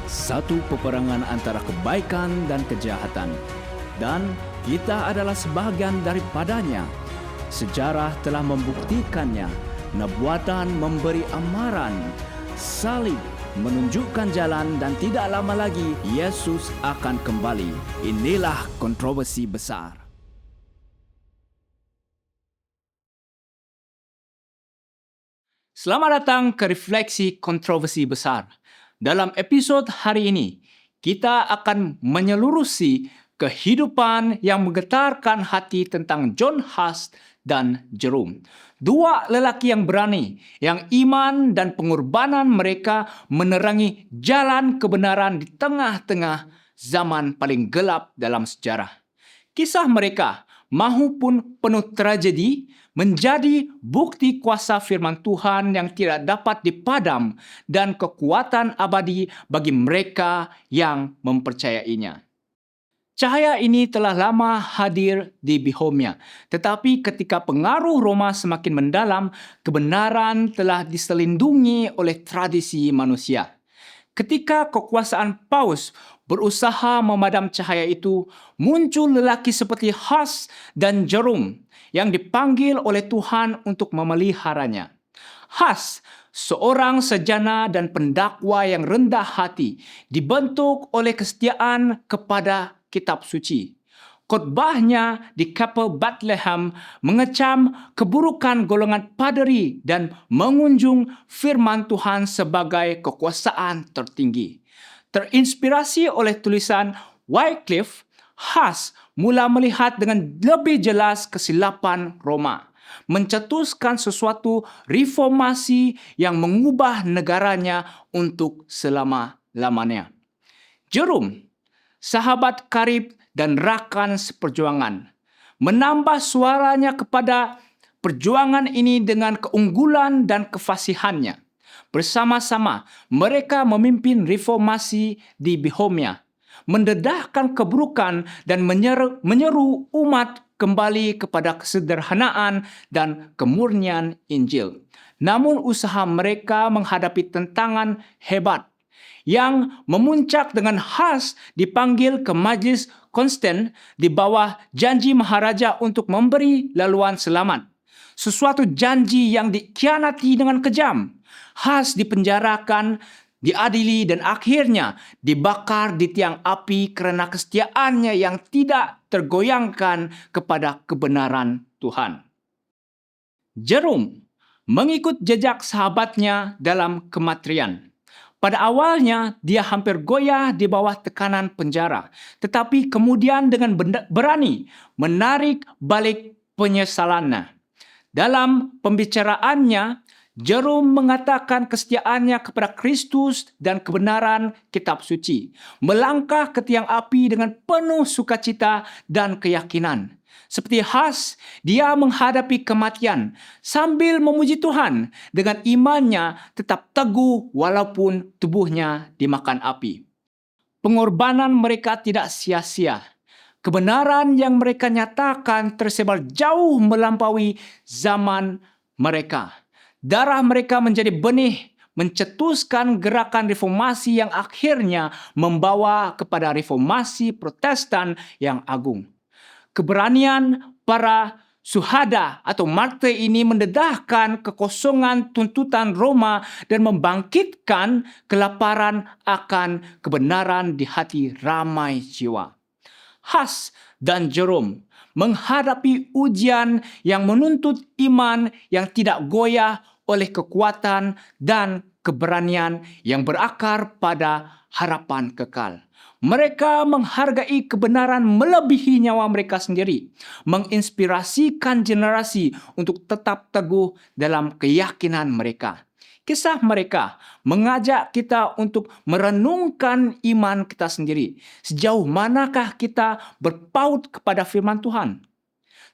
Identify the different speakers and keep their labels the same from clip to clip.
Speaker 1: satu peperangan antara kebaikan dan kejahatan. Dan kita adalah sebahagian daripadanya. Sejarah telah membuktikannya. Nubuatan memberi amaran. Salib menunjukkan jalan dan tidak lama lagi Yesus akan kembali. Inilah kontroversi besar. Selamat datang ke Refleksi Kontroversi Besar. Dalam episod hari ini, kita akan menyelurusi kehidupan yang menggetarkan hati tentang John Huss dan Jerome. Dua lelaki yang berani, yang iman dan pengorbanan mereka menerangi jalan kebenaran di tengah-tengah zaman paling gelap dalam sejarah. Kisah mereka, mahupun penuh tragedi, menjadi bukti kuasa firman Tuhan yang tidak dapat dipadam dan kekuatan abadi bagi mereka yang mempercayainya. Cahaya ini telah lama hadir di Bohemia, tetapi ketika pengaruh Roma semakin mendalam, kebenaran telah diselindungi oleh tradisi manusia. Ketika kekuasaan Paus berusaha memadam cahaya itu, muncul lelaki seperti Huss dan Jerome yang dipanggil oleh Tuhan untuk memeliharanya. Huss, seorang sarjana dan pendakwa yang rendah hati, dibentuk oleh kesetiaan kepada kitab suci. Khotbahnya di Kapel Bethlehem mengecam keburukan golongan paderi dan mengunjung firman Tuhan sebagai kekuasaan tertinggi. Terinspirasi oleh tulisan Wycliffe, Huss mula melihat dengan lebih jelas kesilapan Roma, mencetuskan sesuatu reformasi yang mengubah negaranya untuk selama-lamanya. Jerome, sahabat karib dan rakan seperjuangan, menambah suaranya kepada perjuangan ini dengan keunggulan dan kefasihannya. Bersama-sama, mereka memimpin reformasi di Bohemia, mendedahkan keburukan dan menyeru umat kembali kepada kesederhanaan dan kemurnian Injil. Namun usaha mereka menghadapi tantangan hebat yang memuncak dengan Huss dipanggil ke Majlis Konsten di bawah janji Maharaja untuk memberi laluan selamat. Sesuatu janji yang dikhianati dengan kejam. Huss dipenjarakan, diadili dan akhirnya dibakar di tiang api karena kesetiaannya yang tidak tergoyangkan kepada kebenaran Tuhan. Jerome mengikut jejak sahabatnya dalam kematrian. Pada awalnya, dia hampir goyah di bawah tekanan penjara. Tetapi kemudian dengan berani menarik balik penyesalannya. Dalam pembicaraannya, Jerome mengatakan kesetiaannya kepada Kristus dan kebenaran kitab suci. Melangkah ke tiang api dengan penuh sukacita dan keyakinan. Seperti Huss, dia menghadapi kematian sambil memuji Tuhan dengan imannya tetap teguh walaupun tubuhnya dimakan api. Pengorbanan mereka tidak sia-sia. Kebenaran yang mereka nyatakan tersebar jauh melampaui zaman mereka. Darah mereka menjadi benih, mencetuskan gerakan reformasi yang akhirnya membawa kepada reformasi Protestan yang agung. Keberanian para syuhada atau martir ini mendedahkan kekosongan tuntutan Roma dan membangkitkan kelaparan akan kebenaran di hati ramai jiwa. Huss dan Jerome menghadapi ujian yang menuntut iman yang tidak goyah oleh kekuatan dan keberanian yang berakar pada harapan kekal. Mereka menghargai kebenaran melebihi nyawa mereka sendiri, menginspirasikan generasi untuk tetap teguh dalam keyakinan mereka. Kisah mereka mengajak kita untuk merenungkan iman kita sendiri. Sejauh manakah kita berpaut kepada firman Tuhan?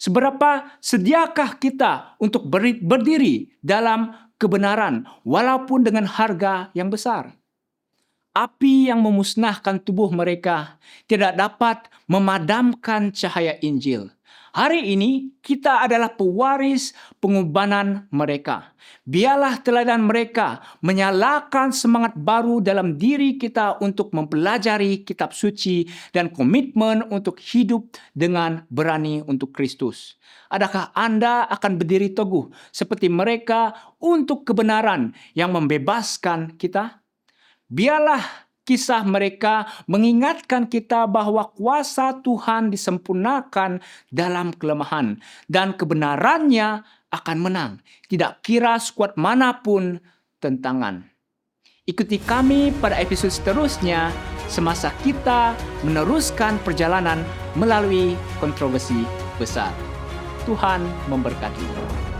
Speaker 1: Seberapa sediakah kita untuk berdiri dalam kebenaran walaupun dengan harga yang besar? Api yang memusnahkan tubuh mereka tidak dapat memadamkan cahaya Injil. Hari ini kita adalah pewaris pengorbanan mereka. Biarlah teladan mereka menyalakan semangat baru dalam diri kita untuk mempelajari kitab suci dan komitmen untuk hidup dengan berani untuk Kristus. Adakah Anda akan berdiri teguh seperti mereka untuk kebenaran yang membebaskan kita? Biarlah kisah mereka mengingatkan kita bahwa kuasa Tuhan disempurnakan dalam kelemahan dan kebenarannya akan menang, tidak kira sekuat manapun tentangan. Ikuti kami pada episode seterusnya semasa kita meneruskan perjalanan melalui kontroversi besar. Tuhan memberkati.